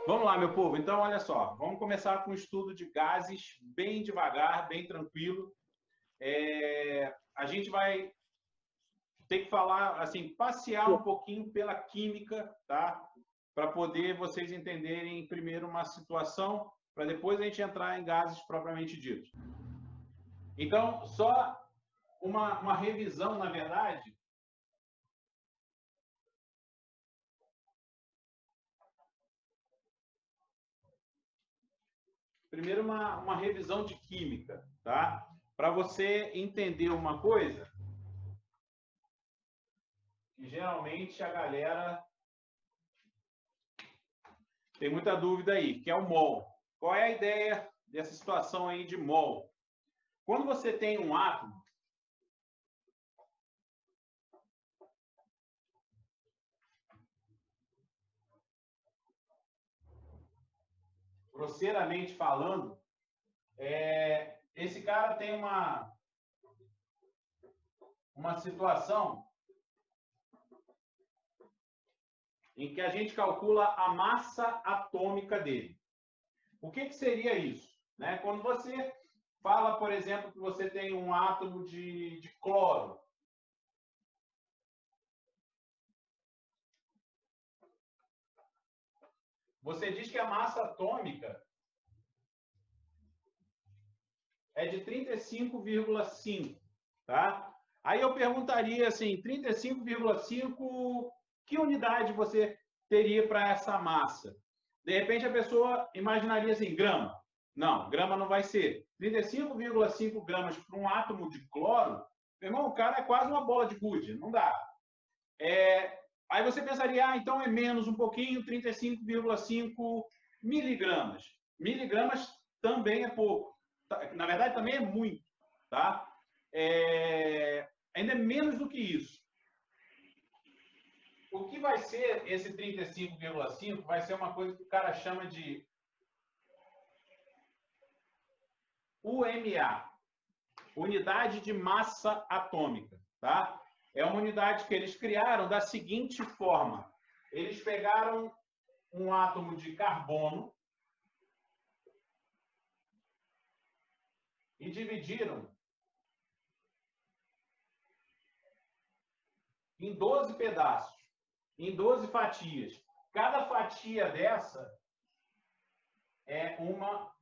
Vamos lá, meu povo. Então, olha só. Vamos começar com o estudo de gases bem devagar, bem tranquilo. A gente vai ter que falar, assim, passear um pouquinho pela química, tá? Para poder vocês entenderem primeiro uma situação, para depois a gente entrar em gases propriamente ditos. Então, só uma revisão, na verdade. Primeiro, uma revisão de química, tá? Para você entender uma coisa, que geralmente a galera tem muita dúvida aí, que é o mol. Qual é a ideia dessa situação aí de mol? Quando você tem um átomo, grosseiramente falando, esse cara tem uma situação em que a gente calcula a massa atômica dele. O que seria isso? Né? Quando você fala, por exemplo, que você tem um átomo de cloro, você diz que a massa atômica é de 35,5, tá? Aí eu perguntaria assim, 35,5, que unidade você teria para essa massa? De repente a pessoa imaginaria assim, grama. Não, grama não vai ser. 35,5 gramas para um átomo de cloro, meu irmão, o cara é quase uma bola de gude, não dá. Aí você pensaria, então é menos um pouquinho, 35,5 miligramas. Miligramas também é pouco. Na verdade, também é muito. Tá? Ainda é menos do que isso. O que vai ser esse 35,5 vai ser uma coisa que o cara chama de UMA, unidade de massa atômica. Tá? É uma unidade que eles criaram da seguinte forma. Eles pegaram um átomo de carbono e dividiram em 12 pedaços, em 12 fatias. Cada fatia dessa é uma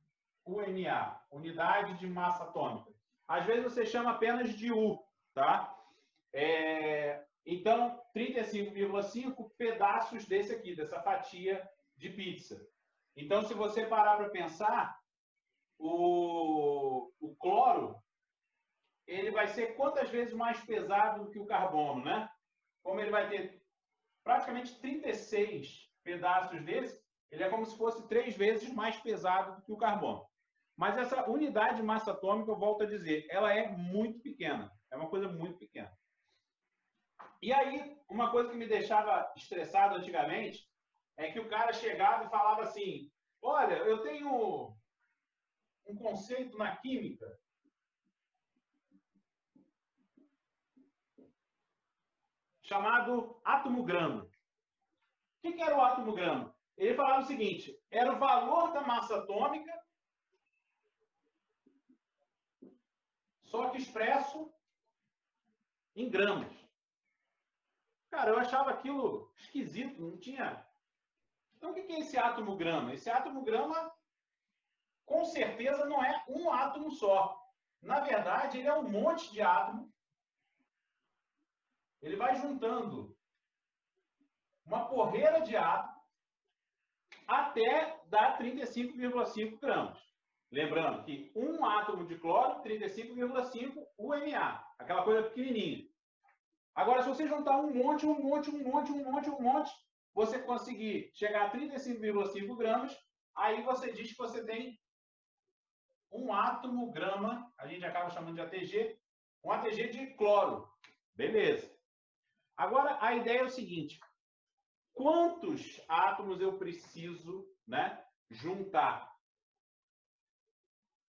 UMA, unidade de massa atômica. Às vezes você chama apenas de U, tá? Então, 35,5 pedaços desse aqui, dessa fatia de pizza. Então, se você parar para pensar, o cloro, ele vai ser quantas vezes mais pesado do que o carbono, né? Como ele vai ter praticamente 36 pedaços desse, ele é como se fosse 3 vezes mais pesado do que o carbono. Mas essa unidade de massa atômica, eu volto a dizer, ela é muito pequena. É uma coisa muito pequena. E aí, uma coisa que me deixava estressado antigamente é que o cara chegava e falava assim, olha, eu tenho um conceito na química chamado átomo-grama. O que era o átomo-grama? Ele falava o seguinte, era o valor da massa atômica, só que expresso em gramas. Cara, eu achava aquilo esquisito, não tinha... Então, o que é esse átomo-grama? Esse átomo-grama, com certeza, não é um átomo só. Na verdade, ele é um monte de átomos. Ele vai juntando uma porreira de átomos até dar 35,5 gramas. Lembrando que um átomo de cloro, 35,5 UMA, aquela coisa pequenininha. Agora, se você juntar um monte, você conseguir chegar a 35,5 gramas, aí você diz que você tem um átomo grama, a gente acaba chamando de ATG, um ATG de cloro. Beleza. Agora, a ideia é o seguinte, quantos átomos eu preciso, né, juntar?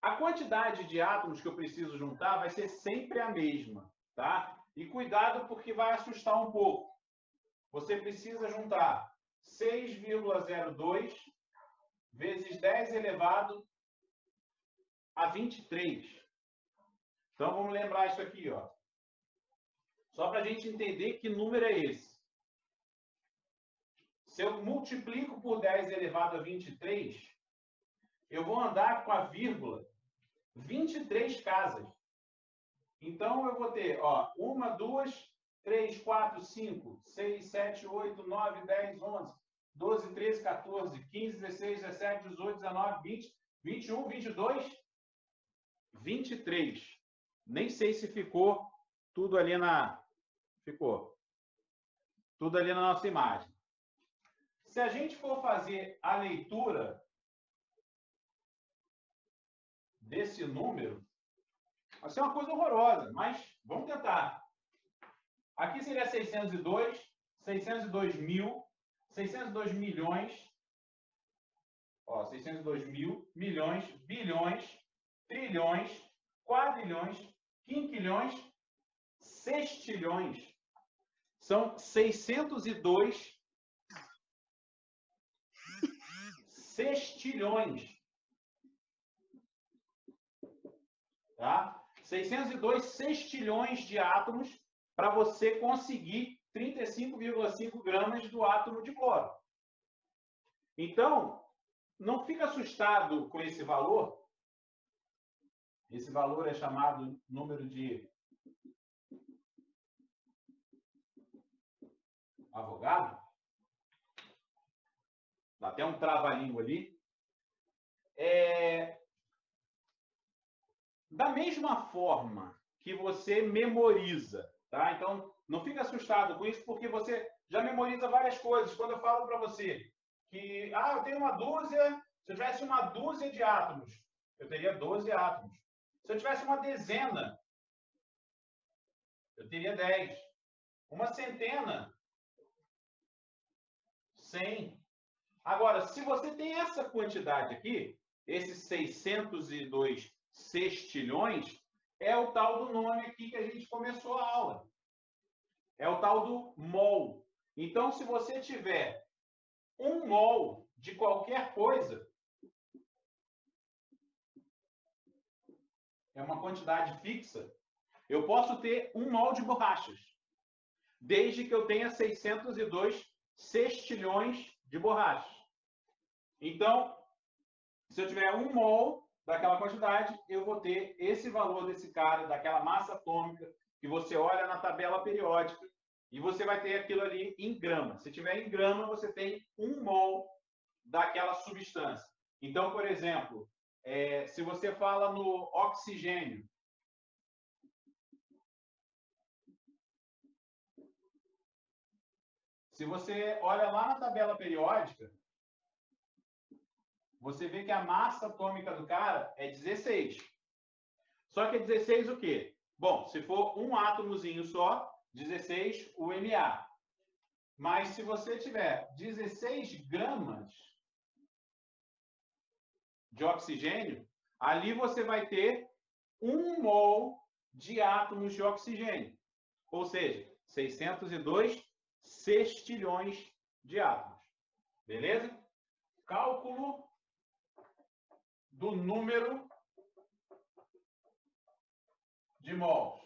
A quantidade de átomos que eu preciso juntar vai ser sempre a mesma, tá? E cuidado porque vai assustar um pouco. Você precisa juntar 6,02 vezes 10 elevado a 23. Então, vamos lembrar isso aqui, ó. Só para a gente entender que número é esse. Se eu multiplico por 10 elevado a 23, eu vou andar com a vírgula 23 casas. Então, eu vou ter, ó, 1, 2, 3, 4, 5, 6, 7, 8, 9, 10, 11, 12, 13, 14, 15, 16, 17, 18, 19, 20, 21, 22, 23. Nem sei se ficou tudo ali na... Ficou. Tudo ali na nossa imagem. Se a gente for fazer a leitura desse número, vai ser uma coisa horrorosa, mas vamos tentar. Aqui seria 602, 602 mil, 602 milhões, ó, 602 mil, milhões, bilhões, trilhões, quadrilhões, quinquilhões, sextilhões. São 602 sextilhões. Tá? 602 sextilhões de átomos para você conseguir 35,5 gramas do átomo de cloro. Então, não fica assustado com esse valor. Esse valor é chamado número de Avogadro. Dá até um trava-língua ali. Da mesma forma que você memoriza, tá? Então, não fica assustado com isso, porque você já memoriza várias coisas. Quando eu falo para você que, eu tenho uma dúzia, se eu tivesse uma dúzia de átomos, eu teria 12 átomos. Se eu tivesse uma dezena, eu teria 10. Uma centena, 100. Agora, se você tem essa quantidade aqui, esses 602 sextilhões, é o tal do nome aqui que a gente começou a aula. É o tal do mol. Então, se você tiver 1 mol de qualquer coisa, é uma quantidade fixa, eu posso ter 1 mol de borrachas, desde que eu tenha 602 sextilhões de borrachas. Então, se eu tiver 1 mol daquela quantidade, eu vou ter esse valor desse cara, daquela massa atômica, que você olha na tabela periódica, e você vai ter aquilo ali em grama. Se tiver em grama, você tem 1 mol daquela substância. Então, por exemplo, se você fala no oxigênio, se você olha lá na tabela periódica, você vê que a massa atômica do cara é 16. Só que é 16 o quê? Bom, se for um átomozinho só, 16 UMA. Mas se você tiver 16 gramas de oxigênio, ali você vai ter 1 mol de átomos de oxigênio. Ou seja, 602 sextilhões de átomos. Beleza? Cálculo do número de mols.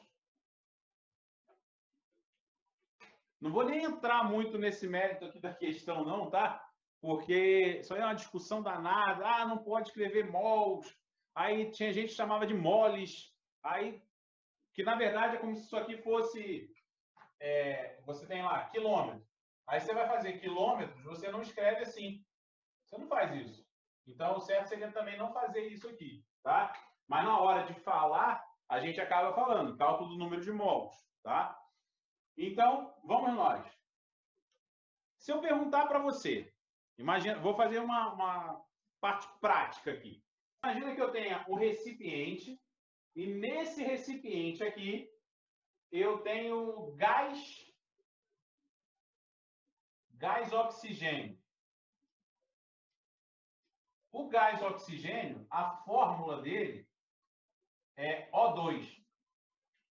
Não vou nem entrar muito nesse mérito aqui da questão, não, tá? Porque isso aí é uma discussão danada. Não pode escrever mols. Aí tinha gente que chamava de moles. Aí, que na verdade é como se isso aqui fosse... você tem lá, quilômetro. Aí você vai fazer quilômetros, você não escreve assim. Você não faz isso. Então, o certo seria também não fazer isso aqui, tá? Mas na hora de falar, a gente acaba falando, cálculo do número de mols, tá? Então, vamos nós. Se eu perguntar para você, imagina, vou fazer uma parte prática aqui. Imagina que eu tenha um recipiente e nesse recipiente aqui eu tenho gás oxigênio. O gás oxigênio, a fórmula dele é O2.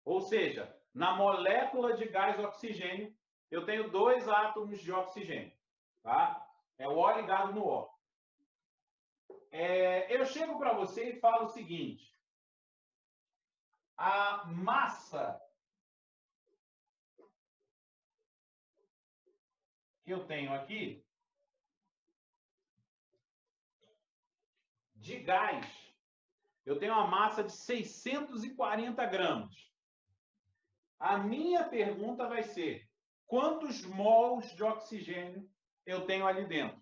Ou seja, na molécula de gás oxigênio, eu tenho 2 átomos de oxigênio. Tá? É o O ligado no O. Eu chego para você e falo o seguinte: a massa que eu tenho aqui de gás, eu tenho uma massa de 640 gramas. A minha pergunta vai ser: quantos mols de oxigênio eu tenho ali dentro?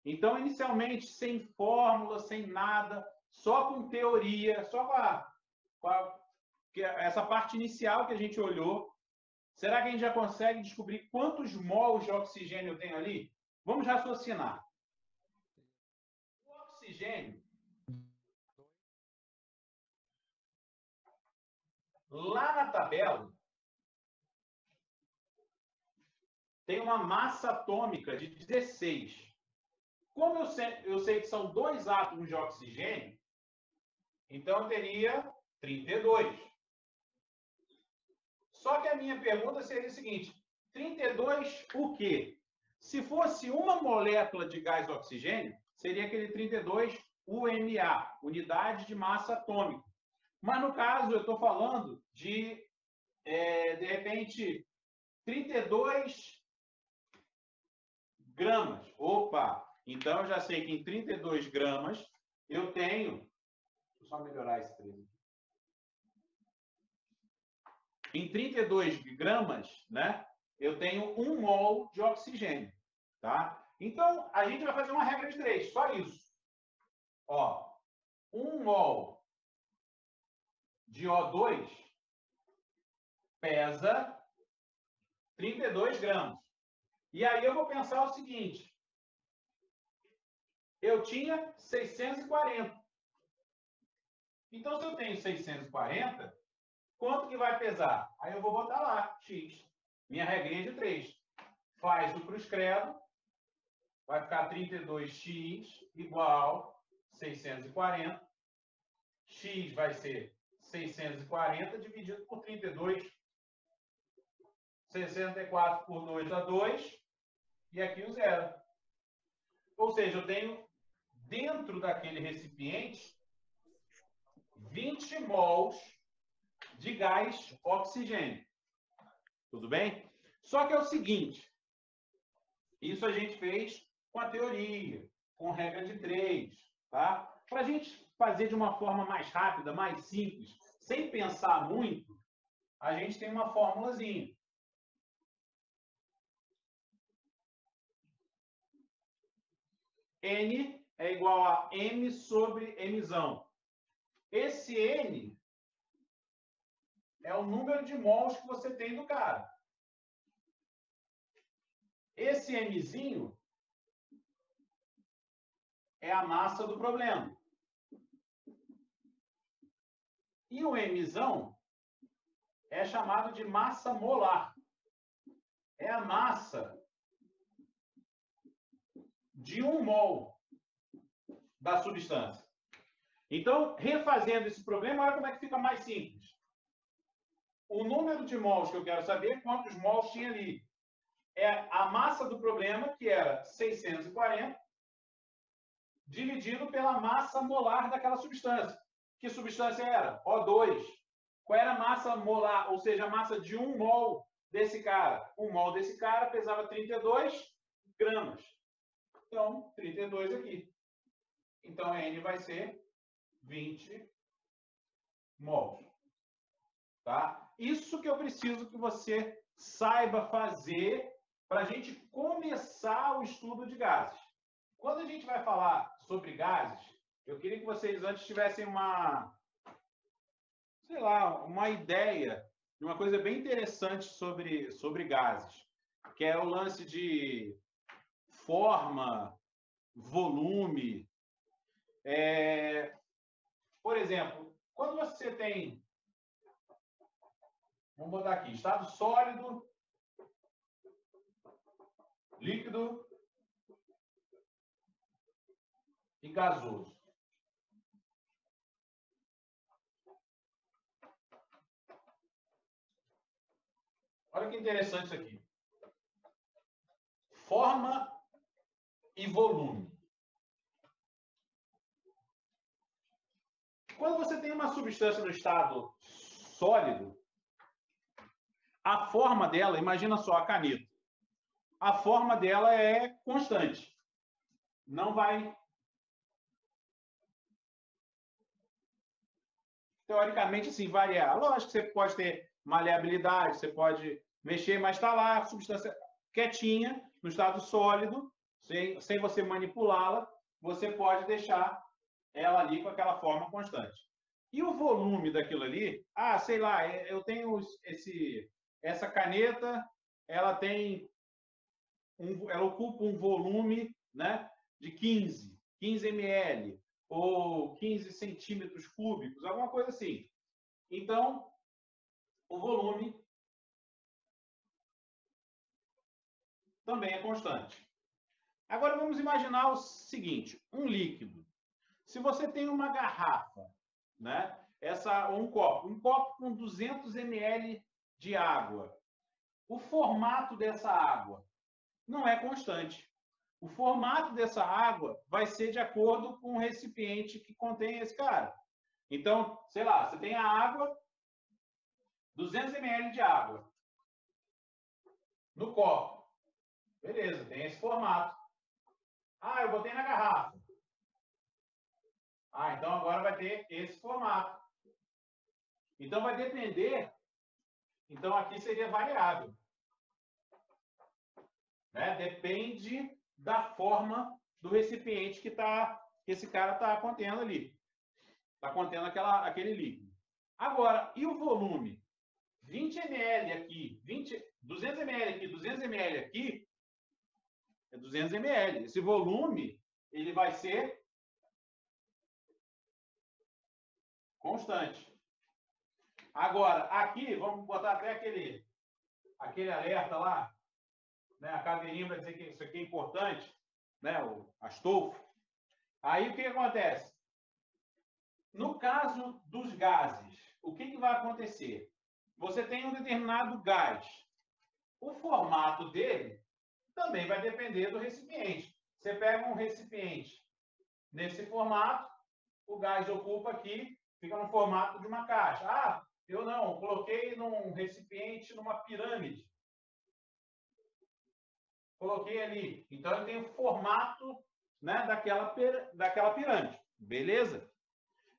Então, inicialmente, sem fórmula, sem nada, só com teoria, só essa parte inicial que a gente olhou, será que a gente já consegue descobrir quantos mols de oxigênio eu tenho ali? Vamos raciocinar. O oxigênio, lá na tabela, tem uma massa atômica de 16. Como eu sei que são 2 átomos de oxigênio, então eu teria 32. Só que a minha pergunta seria a seguinte: 32 o quê? Se fosse uma molécula de gás oxigênio, seria aquele 32 UMA, unidade de massa atômica. Mas no caso, eu estou falando de repente, 32 gramas. Opa! Então, eu já sei que em 32 gramas eu tenho... Deixa eu só melhorar esse 3 aqui. Em 32 gramas, né, eu tenho 1 mol de oxigênio. Tá? Então, a gente vai fazer uma regra de 3, só isso. Ó, 1 mol de O2 pesa 32 gramas. E aí eu vou pensar o seguinte: eu tinha 640. Então, se eu tenho 640, quanto que vai pesar? Aí eu vou botar lá, x. Minha regrinha de 3. Faz o cruz credo, vai ficar 32x igual 640. X vai ser 640 dividido por 32. 64 por 2 dá 2. E aqui o zero. Ou seja, eu tenho dentro daquele recipiente 20 mols de gás oxigênio. Tudo bem? Só que é o seguinte, isso a gente fez com a teoria, com regra de 3, tá? Para a gente fazer de uma forma mais rápida, mais simples, sem pensar muito, a gente tem uma formulazinha. N é igual a M sobre Mzão. Esse N é o número de mols que você tem do cara. Esse Mzinho é a massa do problema. E o Mzão é chamado de massa molar. É a massa de 1 mol da substância. Então, refazendo esse problema, olha como é que fica mais simples. O número de mols que eu quero saber, quantos mols tinha ali. É a massa do problema, que era 640, dividido pela massa molar daquela substância. Que substância era? O2. Qual era a massa molar, ou seja, a massa de 1 mol desse cara? 1 mol desse cara pesava 32 gramas. Então, 32 aqui. Então, N vai ser 20 mols. Tá? Isso que eu preciso que você saiba fazer para a gente começar o estudo de gases. Quando a gente vai falar sobre gases, eu queria que vocês antes tivessem uma ideia de uma coisa bem interessante sobre gases, que é o lance de forma, volume. Por exemplo, quando você tem, vamos botar aqui, estado sólido, líquido e gasoso. Olha que interessante isso aqui. Forma e volume. Quando você tem uma substância no estado sólido, a forma dela, imagina só a caneta, a forma dela é constante. Não vai, teoricamente, assim, variar. Lógico que você pode ter maleabilidade, você pode mexer, mas está lá a substância quietinha, no estado sólido, sem você manipulá-la, você pode deixar ela ali com aquela forma constante. E o volume daquilo ali, sei lá, eu tenho essa caneta, ela tem ela ocupa um volume, né, de 15 ml ou 15 centímetros cúbicos, alguma coisa assim. Então, o volume também é constante. Agora vamos imaginar o seguinte, um líquido. Se você tem uma garrafa, né, um copo com 200 ml de água, o formato dessa água não é constante. O formato dessa água vai ser de acordo com o recipiente que contém esse cara. Então, sei lá, você tem a água, 200 ml de água no copo. Beleza, tem esse formato. Eu botei na garrafa. Então agora vai ter esse formato. Então vai depender. Então aqui seria variável. Né? Depende da forma do recipiente que esse cara está contendo ali. Está contendo aquele líquido. Agora, e o volume? 20 ml aqui, 200 ml aqui, 200 ml aqui, é 200 ml. Esse volume, ele vai ser constante. Agora, aqui, vamos botar até aquele alerta lá, né? A caveirinha para dizer que isso aqui é importante, né? O Astolfo. Aí, o que acontece? No caso dos gases, o que vai acontecer? Você tem um determinado gás. O formato dele também vai depender do recipiente. Você pega um recipiente nesse formato, o gás ocupa aqui, fica no formato de uma caixa. Eu não, coloquei num recipiente, numa pirâmide. Coloquei ali. Então, ele tem o formato, né, daquela pirâmide. Beleza?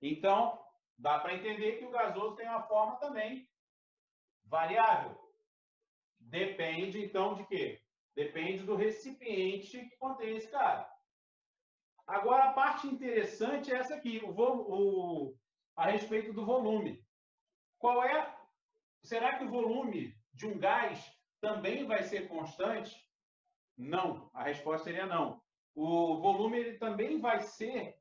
Então, dá para entender que o gasoso tem uma forma também variável. Depende, então, de quê? Depende do recipiente que contém esse cara. Agora, a parte interessante é essa aqui, a respeito do volume. Será que o volume de um gás também vai ser constante? Não, a resposta seria não. O volume ele também vai ser,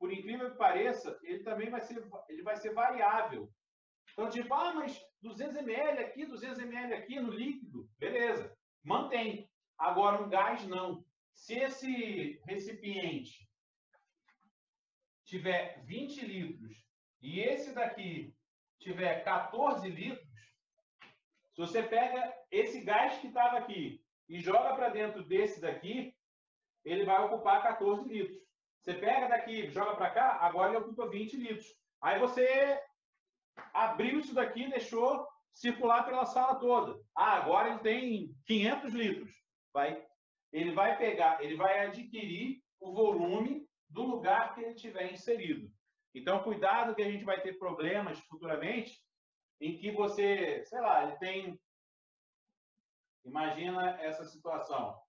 por incrível que pareça, ele vai ser variável. Então, tipo, mas 200 ml aqui, 200 ml aqui no líquido, beleza, mantém. Agora, um gás, não. Se esse recipiente tiver 20 litros e esse daqui tiver 14 litros, se você pega esse gás que estava aqui e joga para dentro desse daqui, ele vai ocupar 14 litros. Você pega daqui, joga para cá, agora ele ocupa 20 litros. Aí você abriu isso daqui e deixou circular pela sala toda. Agora ele tem 500 litros. Ele vai adquirir o volume do lugar que ele tiver inserido. Então, cuidado que a gente vai ter problemas futuramente em que você, sei lá, ele tem... Imagina essa situação.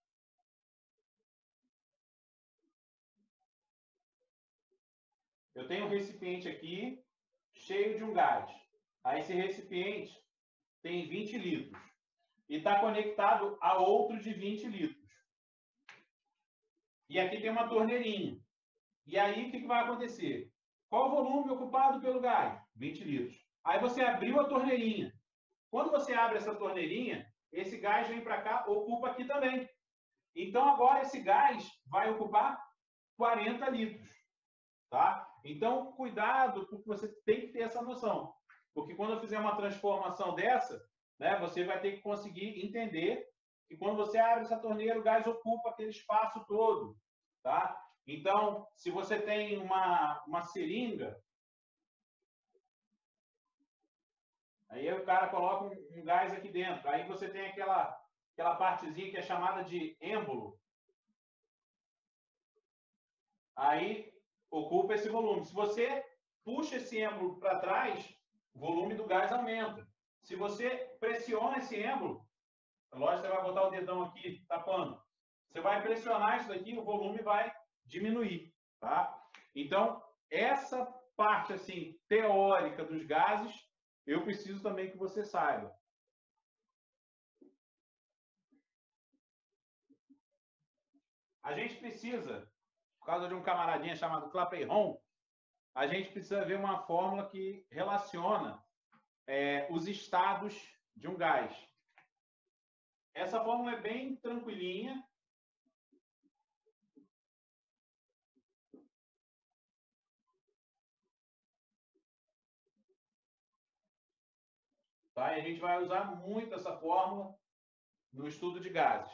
Eu tenho um recipiente aqui cheio de um gás. Aí esse recipiente tem 20 litros e está conectado a outro de 20 litros. E aqui tem uma torneirinha. E aí, o que vai acontecer? Qual o volume ocupado pelo gás? 20 litros. Aí você abriu a torneirinha. Quando você abre essa torneirinha, esse gás vem para cá, ocupa aqui também. Então, agora esse gás vai ocupar 40 litros. Tá? Então, cuidado, porque você tem que ter essa noção. Porque quando eu fizer uma transformação dessa, né, você vai ter que conseguir entender que quando você abre essa torneira, o gás ocupa aquele espaço todo. Tá? Então, se você tem uma seringa, Aí o cara coloca um gás aqui dentro. Aí você tem aquela partezinha que é chamada de êmbolo. Aí ocupa esse volume. Se você puxa esse êmbolo para trás, o volume do gás aumenta. Se você pressiona esse êmbolo, lógico, você vai botar o dedão aqui tapando. Você vai pressionar isso daqui, o volume vai diminuir, tá? Então, essa parte assim teórica dos gases, eu preciso também que você saiba. A gente precisa, por causa de um camaradinha chamado Clapeyron, a gente precisa ver uma fórmula que relaciona os estados de um gás. Essa fórmula é bem tranquilinha. Tá? E a gente vai usar muito essa fórmula no estudo de gases.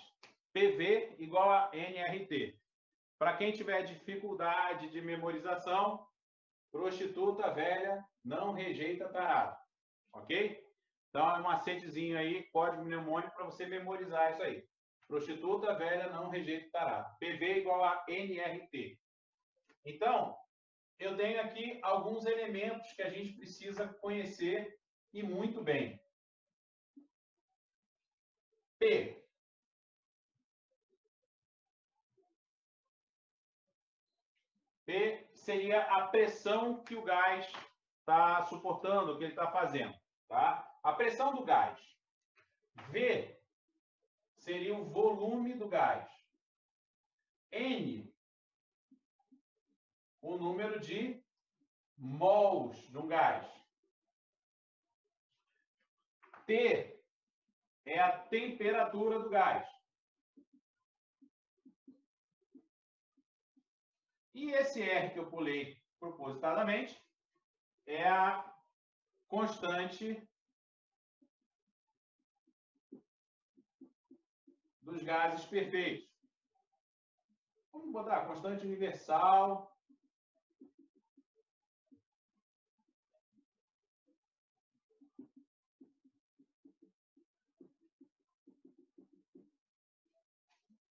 PV igual a nRT. Para quem tiver dificuldade de memorização, prostituta velha não rejeita tarado. Ok? Então, é um macetezinho aí, código mnemônico, para você memorizar isso aí. Prostituta velha não rejeita tarado. PV igual a nRT. Então, eu tenho aqui alguns elementos que a gente precisa conhecer e muito bem. P. P seria a pressão que o gás está suportando, que ele está fazendo. Tá? A pressão do gás. V seria o volume do gás. N, o número de mols de um gás. T é a temperatura do gás. E esse R que eu pulei propositadamente é a constante dos gases perfeitos. Vamos botar a constante universal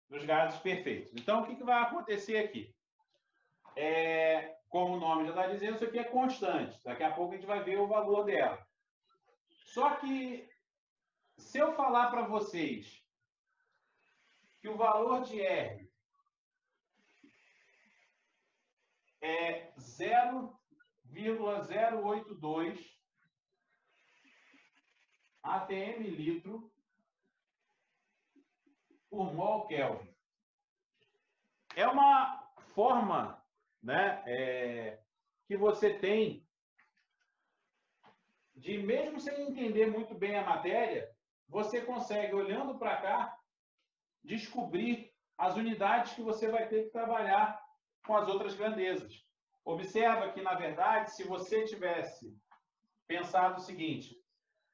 dos gases perfeitos. Então, o que vai acontecer aqui? Como o nome já está dizendo, isso aqui é constante. Daqui a pouco a gente vai ver o valor dela. Só que, se eu falar para vocês que o valor de R é 0,082 atm litro por mol Kelvin. É uma forma, né, que você tem de, mesmo sem entender muito bem a matéria, você consegue, olhando para cá, descobrir as unidades que você vai ter que trabalhar com as outras grandezas. Observa que, na verdade, se você tivesse pensado o seguinte,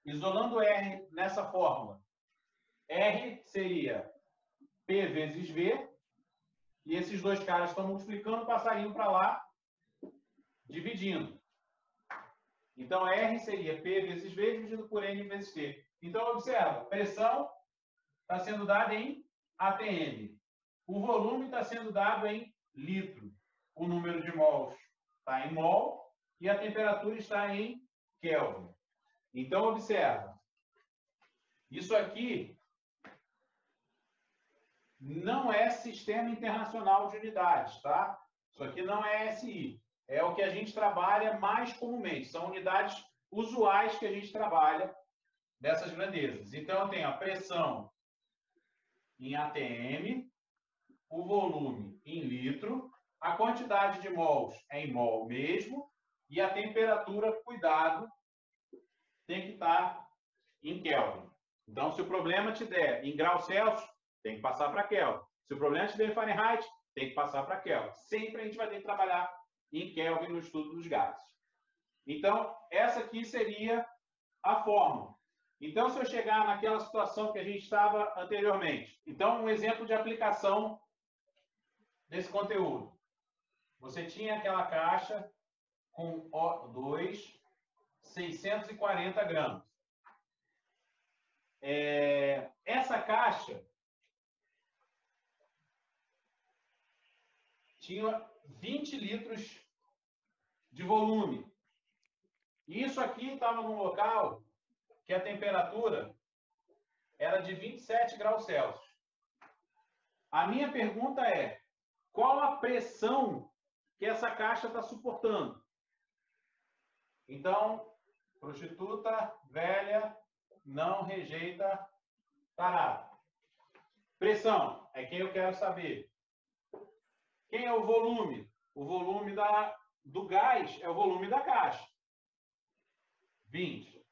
isolando R nessa fórmula, R seria P vezes V, e esses dois caras estão multiplicando, passariam para lá, dividindo. Então, R seria P vezes V dividido por N vezes T. Então, observa, pressão está sendo dada em atm. O volume está sendo dado em litro. O número de mols está em mol e a temperatura está em Kelvin. Então, observa. Isso aqui não é Sistema Internacional de Unidades, tá? Isso aqui não é SI. É o que a gente trabalha mais comumente. São unidades usuais que a gente trabalha dessas grandezas. Então, eu tenho a pressão em atm, o volume em litro, a quantidade de mols é em mol mesmo, e a temperatura, cuidado, tem que estar em Kelvin. Então, se o problema te der em graus Celsius, tem que passar para Kelvin. Se o problema te der em Fahrenheit, tem que passar para Kelvin. Sempre a gente vai ter que trabalhar em Kelvin no estudo dos gases. Então, essa aqui seria a fórmula. Então, se eu chegar naquela situação que a gente estava anteriormente. Então, um exemplo de aplicação desse conteúdo. Você tinha aquela caixa com O2, 640 gramas. essa caixa tinha 20 litros de volume. E isso aqui estava num local que a temperatura era de 27 graus Celsius. A minha pergunta é, qual a pressão que essa caixa está suportando? Então, prostituta velha não rejeita tarado. Pressão é quem eu quero saber. Quem é o volume? O volume do gás é o volume da caixa. 20.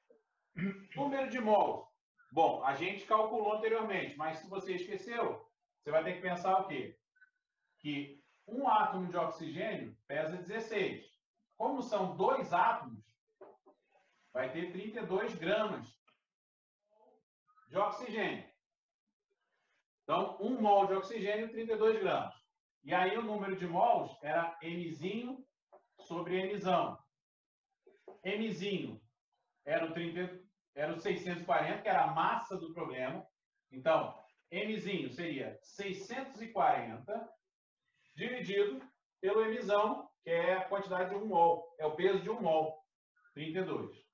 Número de mols. Bom, a gente calculou anteriormente, mas se você esqueceu, você vai ter que pensar o quê? Que um átomo de oxigênio pesa 16. Como são 2 átomos, vai ter 32 gramas de oxigênio. Então, 1 mol de oxigênio, 32 gramas. E aí o número de mols era Mzinho sobre Mzão. Mzinho era o 640, que era a massa do problema. Então, Mzinho seria 640 dividido pelo Mzão, que é a quantidade de 1 mol. É o peso de 1 mol, 32.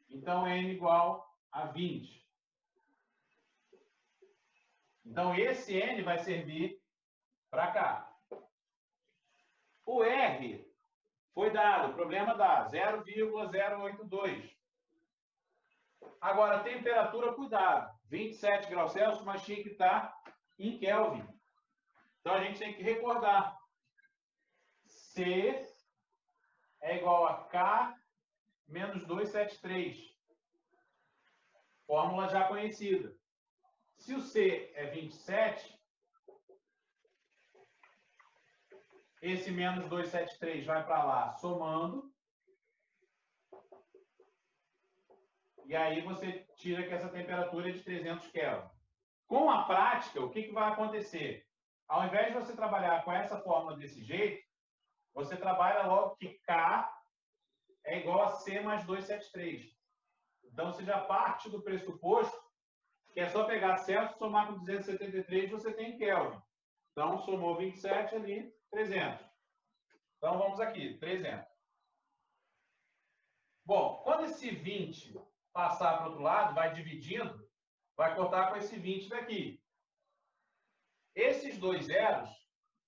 Então, N igual a 20. Então, esse N vai servir para cá. O R foi dado, o problema dá 0,082. Agora, a temperatura, cuidado, 27 graus Celsius, mas tinha que estar em Kelvin. Então, a gente tem que recordar. C é igual a K menos 273. Fórmula já conhecida. Se o C é 27, esse menos 273 vai para lá somando. E aí você tira que essa temperatura é de 300 Kelvin. Com a prática, o que vai acontecer? Ao invés de você trabalhar com essa fórmula desse jeito, você trabalha logo que K é igual a C mais 273. Então, você já parte do pressuposto que é só pegar Celsius, somar com 273, você tem Kelvin. Então, somou 27 ali, 300. Então, vamos aqui, 300. Bom, quando esse 20 passar para o outro lado, vai dividindo, vai cortar com esse 20 daqui. Esses 2 zeros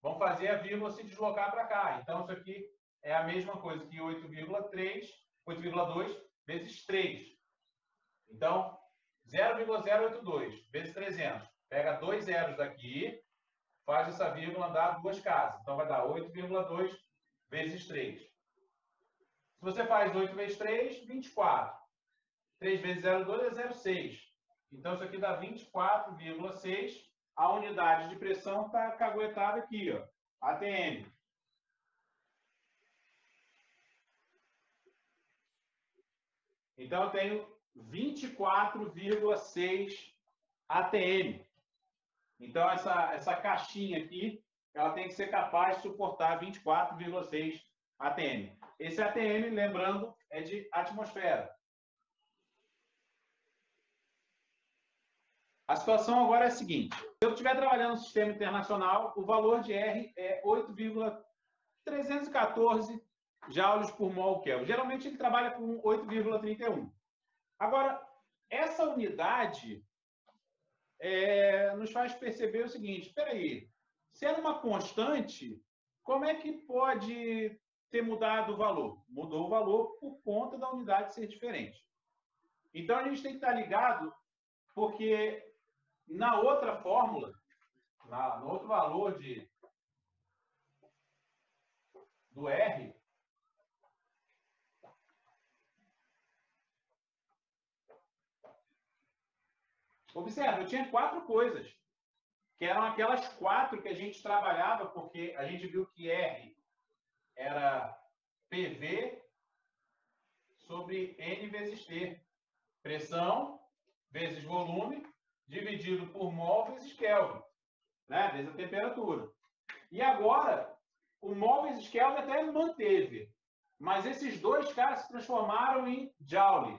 vão fazer a vírgula se deslocar para cá. Então, isso aqui é a mesma coisa que 8,2 vezes 3. Então, 0,082 vezes 300. Pega 2 zeros daqui, faz essa vírgula andar 2 casas. Então, vai dar 8,2 vezes 3. Se você faz 8 vezes 3, 24. 3 vezes 0,2 é 0,6. Então, isso aqui dá 24,6. A unidade de pressão está caguetada aqui, ó, ATM. Então, eu tenho 24,6 ATM. Então, essa caixinha aqui, ela tem que ser capaz de suportar 24,6 ATM. Esse ATM, lembrando, é de atmosfera. A situação agora é a seguinte. Se eu estiver trabalhando no sistema internacional, o valor de R é 8,314 joules por mol Kelvin. Geralmente, ele trabalha com 8,31. Agora, essa unidade nos faz perceber o seguinte, espera aí, sendo uma constante, como é que pode ter mudado o valor? Mudou o valor por conta da unidade ser diferente. Então, a gente tem que estar ligado, porque na outra fórmula, no outro valor do R, observa, eu tinha 4 coisas, que eram aquelas 4 que a gente trabalhava, porque a gente viu que R era PV sobre N vezes T. Pressão vezes volume, dividido por mol vezes Kelvin, né? Vezes a temperatura. E agora, o mol vezes Kelvin até manteve, mas esses 2 caras se transformaram em Joule.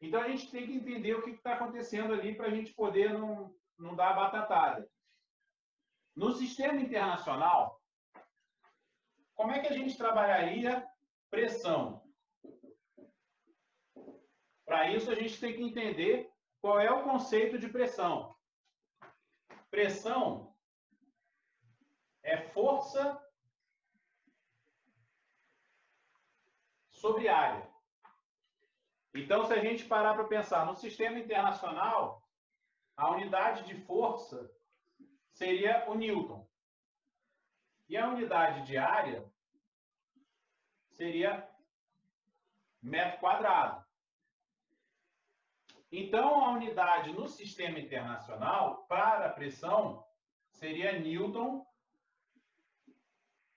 Então, a gente tem que entender o que está acontecendo ali para a gente poder não dar a batatada. No sistema internacional, como é que a gente trabalharia pressão? Para isso, a gente tem que entender qual é o conceito de pressão. Pressão é força sobre área. Então, se a gente parar para pensar no sistema internacional, a unidade de força seria o Newton. E a unidade de área seria metro quadrado. Então, a unidade no sistema internacional para a pressão seria Newton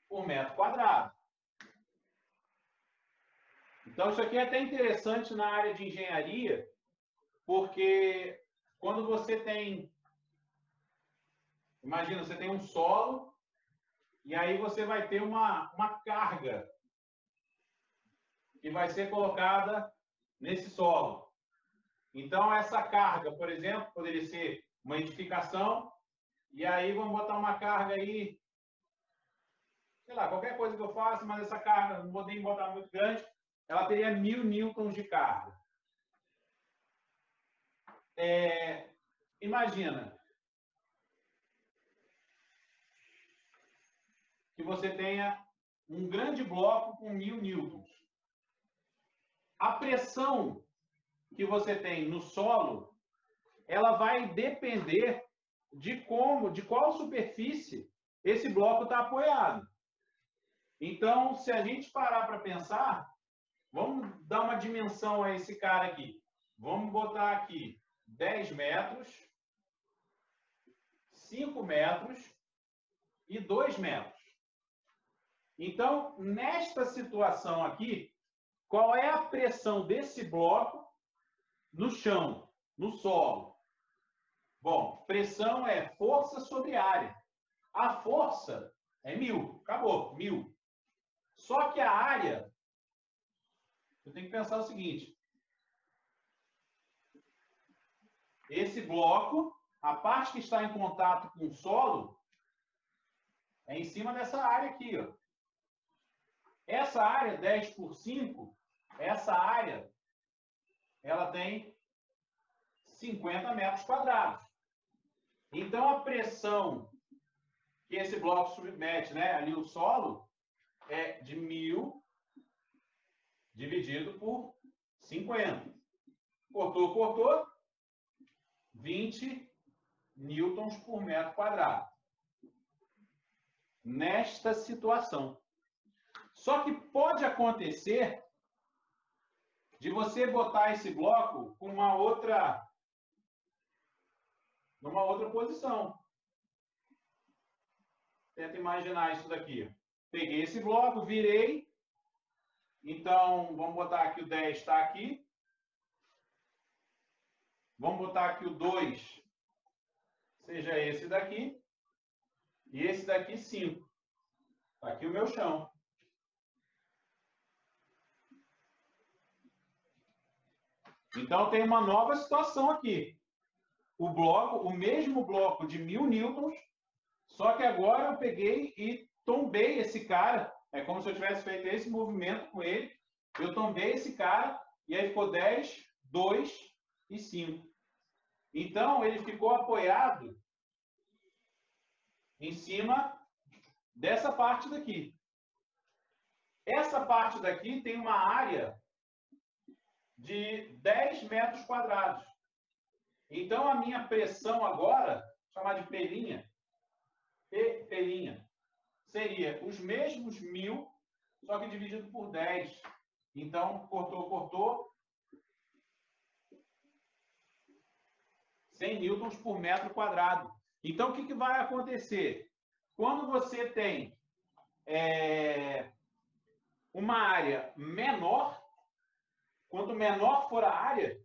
por metro quadrado. Então, isso aqui é até interessante na área de engenharia, porque quando você tem, imagina, você tem um solo, e aí você vai ter uma carga que vai ser colocada nesse solo. Então, essa carga, por exemplo, poderia ser uma edificação, e aí vamos botar uma carga aí, sei lá, qualquer coisa que eu faça, mas essa carga, não vou nem botar muito grande, ela teria 1000 newtons de carga. Imagina que você tenha um grande bloco com 1000 newtons. A pressão que você tem no solo, ela vai depender de qual superfície esse bloco está apoiado. Então, se a gente parar para pensar, vamos dar uma dimensão a esse cara aqui. Vamos botar aqui 10 metros, 5 metros e 2 metros. Então, nesta situação aqui, qual é a pressão desse bloco no chão, no solo? Bom, pressão é força sobre área. A força é 1000, acabou, 1000. Só que a área, eu tenho que pensar o seguinte: esse bloco, a parte que está em contato com o solo, é em cima dessa área aqui, ó. Essa área, 10 por 5, essa área, ela tem 50 metros quadrados. Então, a pressão que esse bloco submete, né, ali o solo, é de 1000 dividido por 50. Cortou, cortou. 20 newtons por metro quadrado. Nesta situação. Só que pode acontecer de você botar esse bloco com numa outra posição. Tenta imaginar isso daqui. Peguei esse bloco, virei. Então, vamos botar aqui o 10 está aqui. Vamos botar aqui o 2, seja esse daqui. E esse daqui, 5. Está aqui o meu chão. Então, tem uma nova situação aqui. O mesmo bloco de 1000 newtons, só que agora eu peguei e tombei esse cara. É como se eu tivesse feito esse movimento com ele. Eu tombei esse cara e aí ficou 10, 2 e 5. Então, ele ficou apoiado em cima dessa parte daqui. Essa parte daqui tem uma área de 10 metros quadrados. Então, a minha pressão agora, vou chamar de pelinha, seria os mesmos 1000, só que dividido por 10. Então, cortou, cortou. 100 newtons por metro quadrado. Então, o que vai acontecer? Quando você tem uma área menor, quanto menor for a área,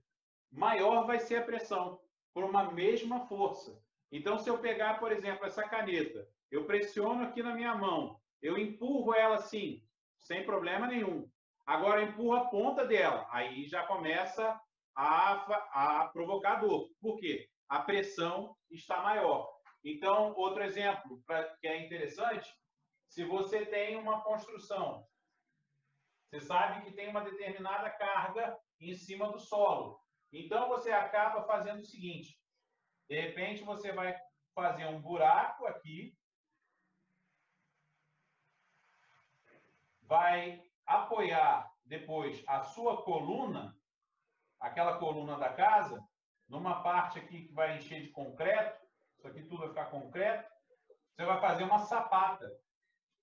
maior vai ser a pressão, por uma mesma força. Então, se eu pegar, por exemplo, essa caneta, eu pressiono aqui na minha mão, eu empurro ela assim, sem problema nenhum. Agora, eu empurro a ponta dela, aí já começa a provocar dor. Por quê? A pressão está maior. Então, outro exemplo que é interessante, se você tem uma construção, você sabe que tem uma determinada carga em cima do solo. Então, você acaba fazendo o seguinte, de repente, você vai fazer um buraco aqui, vai apoiar depois a sua coluna, aquela coluna da casa, numa parte aqui que vai encher de concreto, isso aqui tudo vai ficar concreto, você vai fazer uma sapata.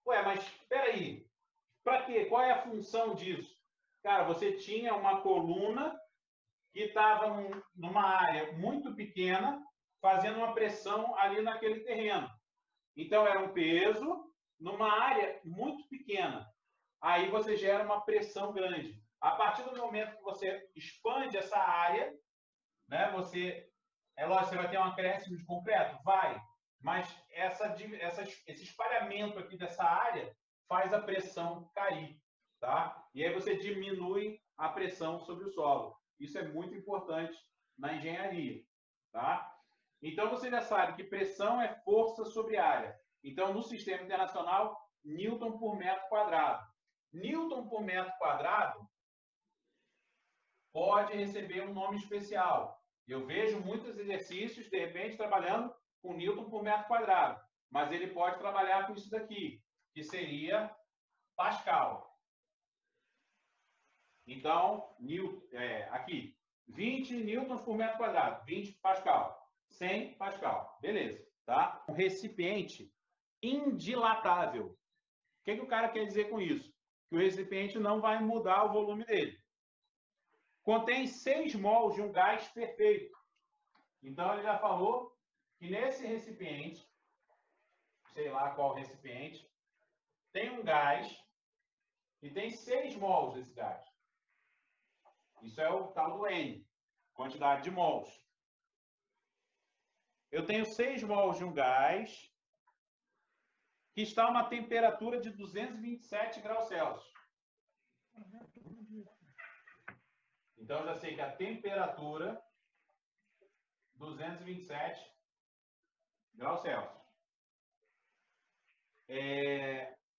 Ué, mas espera aí, para quê? Qual é a função disso? Cara, você tinha uma coluna que estava numa área muito pequena, fazendo uma pressão ali naquele terreno. Então, era um peso numa área muito pequena. Aí você gera uma pressão grande. A partir do momento que você expande essa área, né, é lógico, você vai ter um acréscimo de concreto? Vai. Mas esse espalhamento aqui dessa área faz a pressão cair. Tá? E aí você diminui a pressão sobre o solo. Isso é muito importante na engenharia. Tá? Então, você já sabe que pressão é força sobre área. Então, no sistema internacional, Newton por metro quadrado. Newton por metro quadrado pode receber um nome especial. Eu vejo muitos exercícios, de repente, trabalhando com Newton por metro quadrado. Mas ele pode trabalhar com isso daqui, que seria Pascal. Então, aqui, 20 newtons por metro quadrado, 20 Pascal, 100 Pascal. Beleza, tá? Um recipiente indilatável. O que o cara quer dizer com isso? Que o recipiente não vai mudar o volume dele. Contém 6 mols de um gás perfeito. Então, ele já falou que nesse recipiente, sei lá qual recipiente, tem um gás e tem 6 mols desse gás. Isso é o tal do N, quantidade de mols. Eu tenho 6 mols de um gás que está a uma temperatura de 227 graus Celsius. Então, eu já sei que a temperatura 227 graus Celsius.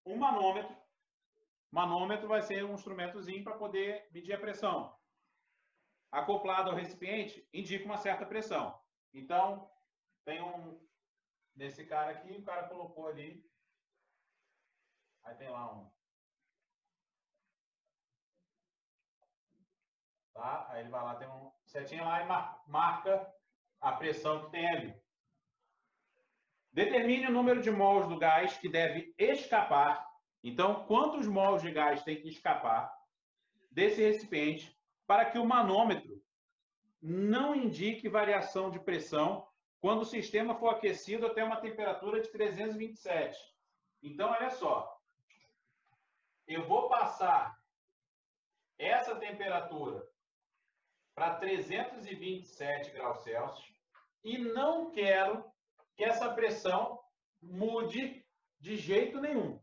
Um manômetro. Manômetro vai ser um instrumentozinho para poder medir a pressão. Acoplado ao recipiente, indica uma certa pressão. Então, tem nesse cara aqui, o cara colocou ali. Aí tem lá um. Tá? Aí ele vai lá, tem um setinha lá e marca a pressão que tem ali. Determine o número de mols do gás que deve escapar. Então, quantos mols de gás tem que escapar desse recipiente para que o manômetro não indique variação de pressão quando o sistema for aquecido até uma temperatura de 327. Então, olha só. Eu vou passar essa temperatura para 327 graus Celsius e não quero que essa pressão mude de jeito nenhum.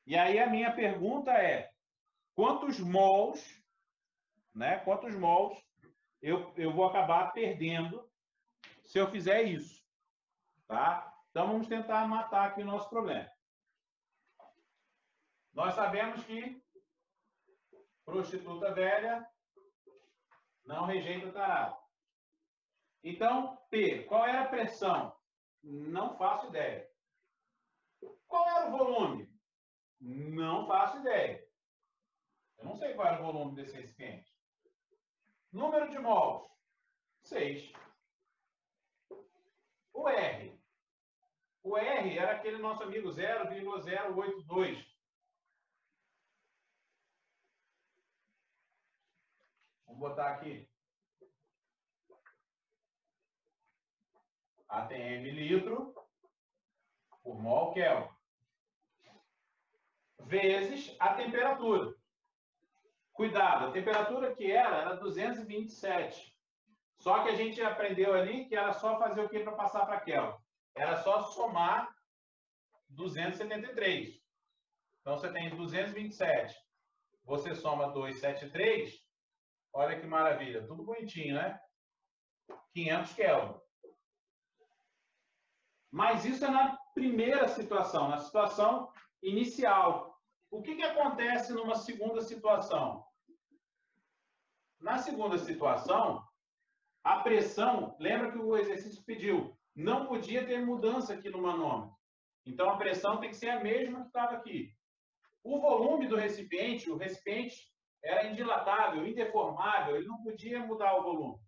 E aí a minha pergunta é, quantos mols, né? Quantos mols eu vou acabar perdendo se eu fizer isso, tá? Então vamos tentar matar aqui o nosso problema. Nós sabemos que prostituta velha não rejeita tarado. Então, P, qual era a pressão? Não faço ideia. Qual era o volume? Não faço ideia. Eu não sei qual era o volume desse recipiente. Número de mols? 6. O R. O R era aquele nosso amigo 0,082. Vamos botar aqui. ATM litro por mol Kelvin. Vezes a temperatura. Cuidado, a temperatura que era 227. Só que a gente aprendeu ali que era só fazer o que para passar para Kelvin? Era só somar 273. Então, você tem 227. Você soma 273. Olha que maravilha, tudo bonitinho, né? 500 Kelvin. Mas isso é na primeira situação, na situação inicial. O que acontece numa segunda situação? Na segunda situação, a pressão, lembra que o exercício pediu, não podia ter mudança aqui no manômetro. Então, a pressão tem que ser a mesma que estava aqui. O volume do recipiente, o recipiente era indilatável, indeformável, ele não podia mudar o volume.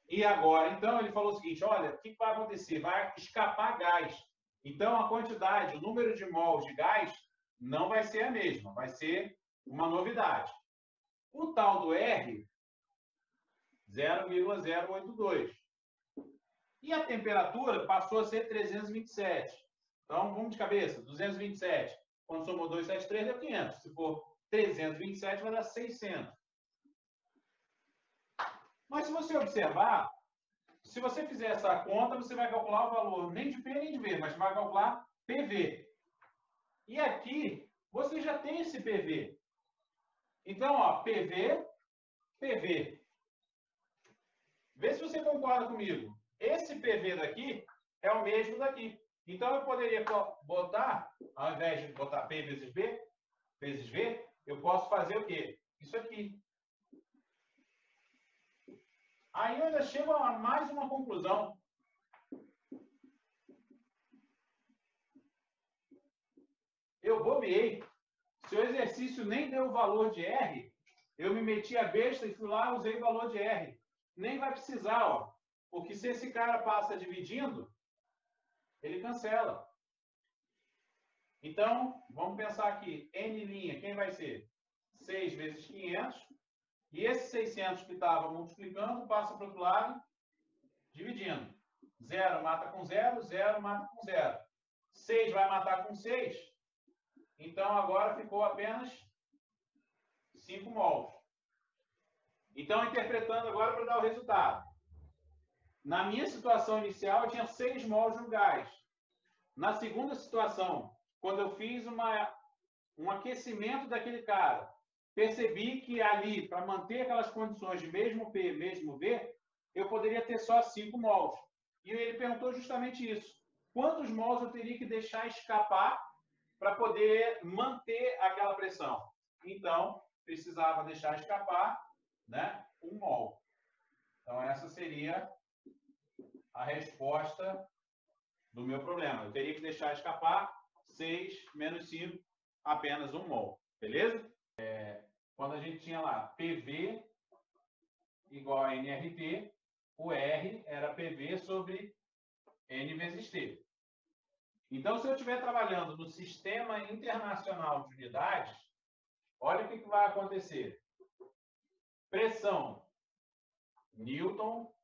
E agora, então, ele falou o seguinte, olha, o que vai acontecer? Vai escapar gás. Então, a quantidade, o número de mols de gás não vai ser a mesma, vai ser uma novidade. O tal do R, 0,082. E a temperatura passou a ser 327. Então, vamos de cabeça, 227. Quando somou 273, deu 500. Se for 327, vai dar 600. Mas se você observar, se você fizer essa conta, você vai calcular o valor nem de P nem de V, mas vai calcular PV. E aqui, você já tem esse PV. Então, ó, PV, PV. Vê se você concorda comigo. Esse PV daqui é o mesmo daqui. Então, eu poderia botar, ao invés de botar P vezes B, vezes V, eu posso fazer o quê? Isso aqui. Aí eu ainda chego a mais uma conclusão. Eu bobeei. Se o exercício nem deu o valor de R, eu me meti a besta e fui lá e usei o valor de R. Nem vai precisar, ó. Porque se esse cara passa dividindo, ele cancela. Então, vamos pensar aqui. N', quem vai ser? 6 vezes 500. E esse 600 que estava multiplicando, passa para o outro lado, dividindo. 0 mata com 0, 0 mata com 0. 6 vai matar com 6. Então, agora ficou apenas 5 mols. Então, interpretando agora para dar o resultado. Na minha situação inicial, eu tinha 6 mols no gás. Na segunda situação, quando eu fiz um aquecimento daquele cara, percebi que ali, para manter aquelas condições de mesmo P, mesmo V, eu poderia ter só 5 mols. E ele perguntou justamente isso. Quantos mols eu teria que deixar escapar para poder manter aquela pressão? Então, precisava deixar escapar, né, 1 mol. Então, essa seria a resposta do meu problema. Eu teria que deixar escapar 6 menos 5, apenas 1 mol. Beleza? Quando a gente tinha lá PV igual a nRT, o R era PV sobre N vezes T. Então, se eu estiver trabalhando no Sistema Internacional de Unidades, olha o que vai acontecer. Pressão, Newton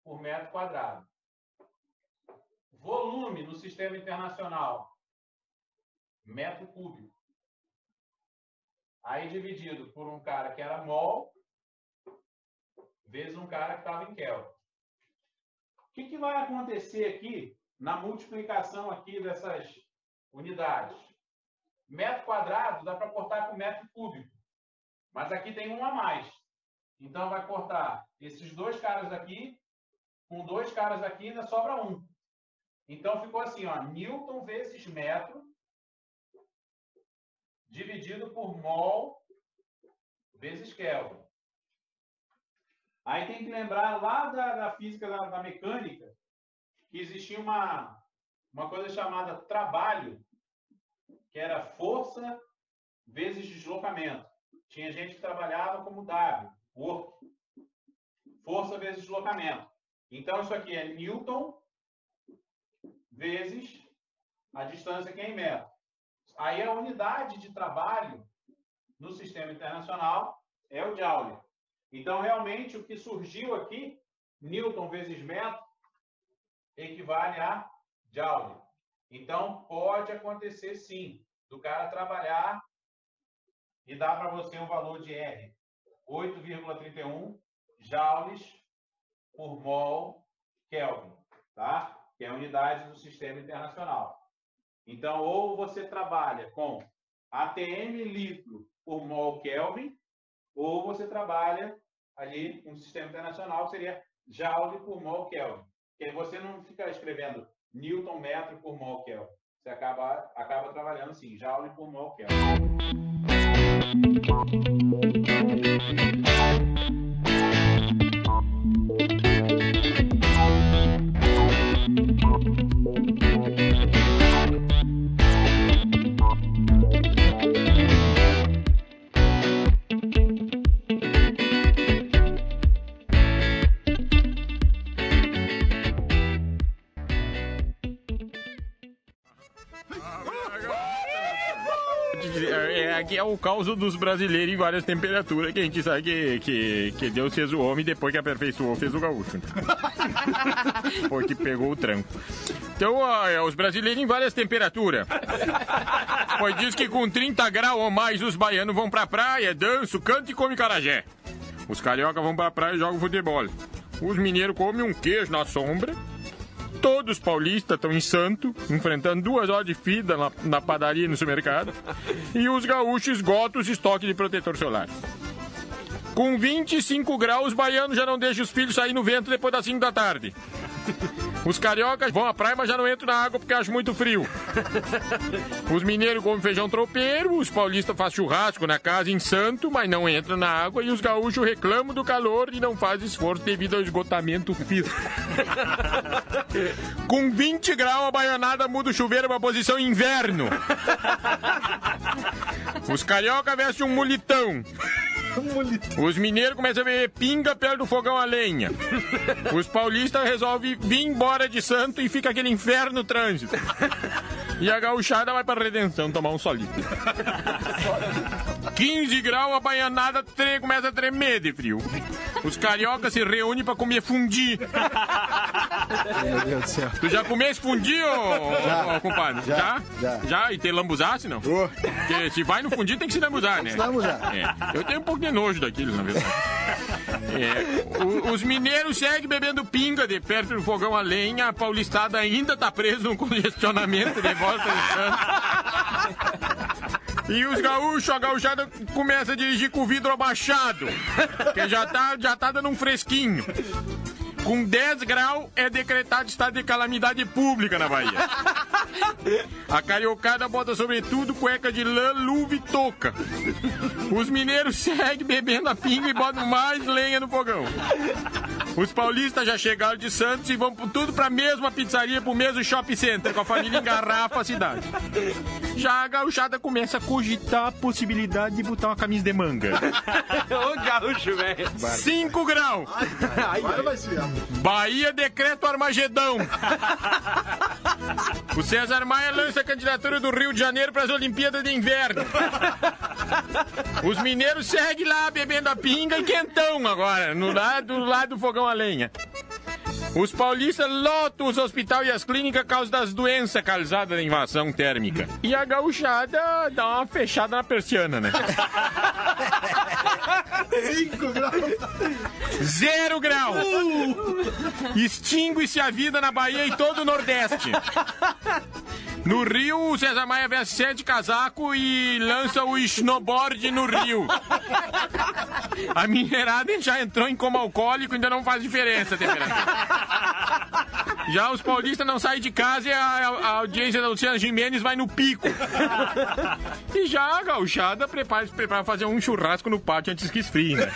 por metro quadrado. Volume no Sistema Internacional, metro cúbico. Aí dividido por um cara que era mol, vezes um cara que estava em Kelvin. O que vai acontecer aqui na multiplicação aqui dessas unidades? Metro quadrado dá para cortar com metro cúbico. Mas aqui tem um a mais. Então vai cortar esses 2 caras aqui, com 2 caras aqui ainda sobra 1. Então ficou assim, ó, Newton vezes metro, dividido por mol vezes Kelvin. Aí tem que lembrar lá da física da mecânica, que existia uma coisa chamada trabalho, que era força vezes deslocamento. Tinha gente que trabalhava como W, work. Força vezes deslocamento. Então, isso aqui é Newton vezes a distância que é em metro. Aí, a unidade de trabalho no sistema internacional é o Joule. Então, realmente, o que surgiu aqui, Newton vezes metro, equivale a Joule. Então, pode acontecer, sim, do cara trabalhar e dar para você um valor de R, 8,31 joules por mol Kelvin, tá? Que é a unidade do sistema internacional. Então, ou você trabalha com ATM litro por mol Kelvin, ou você trabalha ali um sistema internacional, que seria Joule por mol Kelvin. Que aí você não fica escrevendo Newton metro por mol Kelvin. Você acaba trabalhando assim, Joule por mol Kelvin. Aqui é o caos dos brasileiros em várias temperaturas, que a gente sabe que Deus fez o homem, depois que aperfeiçoou, fez o gaúcho. Porque pegou o tranco. Então, os brasileiros em várias temperaturas. Pois diz que com 30 graus ou mais os baianos vão pra praia, dançam, cantam e comem carajé. Os cariocas vão pra praia e jogam futebol. Os mineiros comem um queijo na sombra. Todos os paulistas estão em Santo, enfrentando 2 horas de fila na padaria e no supermercado. E os gaúchos esgotam os estoques de protetor solar. Com 25 graus, os baianos já não deixam os filhos sair no vento depois das 5 da tarde. Os cariocas vão à praia, mas já não entram na água porque acham muito frio. Os mineiros comem feijão tropeiro, os paulistas fazem churrasco na casa em Santo, mas não entram na água, e os gaúchos reclamam do calor e não fazem esforço devido ao esgotamento físico. Com 20 graus, a baianada muda o chuveiro para a posição inverno. Os cariocas vestem um mulitão. Os mineiros começam a beber pinga perto do fogão a lenha. Os paulistas resolvem vir embora de Santo e fica aquele inferno no trânsito. E a gauchada vai pra Redenção tomar um solito. 15 graus, a baianada começa a tremer de frio. Os cariocas se reúnem pra comer fundi. Meu Deus do céu. Tu já comeste fundi, ô compadre? Já? E tem lambuzasse, não? Porque se vai no fundi tem que se lambuzar, né? Eu tenho um pouco de nojo daquilo, na verdade. Os mineiros seguem bebendo pinga de perto do fogão a lenha. A paulistada ainda tá presa no congestionamento de volta de Santos. E os gaúchos, a gauchada começa a dirigir com o vidro abaixado, que já tá dando um fresquinho. Com 10 graus é decretado estado de calamidade pública na Bahia. A cariocada bota sobretudo cueca de lã, luva e touca. Os mineiros seguem bebendo a pinga e botam mais lenha no fogão. Os paulistas já chegaram de Santos e vão tudo pra mesma pizzaria, pro mesmo shopping center, com a família engarrafa a cidade. Já a gauchada começa a cogitar a possibilidade de botar uma camisa de manga. Ô gaúcho, velho. 5 graus. Agora vai ser. Bahia decreta o Armagedão. O César Maia lança a candidatura do Rio de Janeiro para as Olimpíadas de Inverno. Os mineiros seguem lá bebendo a pinga e quentão agora, do lado do fogão a lenha. Os paulistas lotam os hospitais e as clínicas por causa das doenças causadas da invasão térmica. E a gauchada dá uma fechada na persiana, né? 5 graus. 0 graus. Extingue-se a vida na Bahia e todo o Nordeste. No Rio, o César Maia veste 7 casacos e lança o snowboard no Rio. A minerada já entrou em coma alcoólico, ainda não faz diferença a temperatura. Já os paulistas não saem de casa e a audiência da Luciana Gimenez vai no pico. E já a gauchada prepara fazer um churrasco no pátio antes que esfrie, né?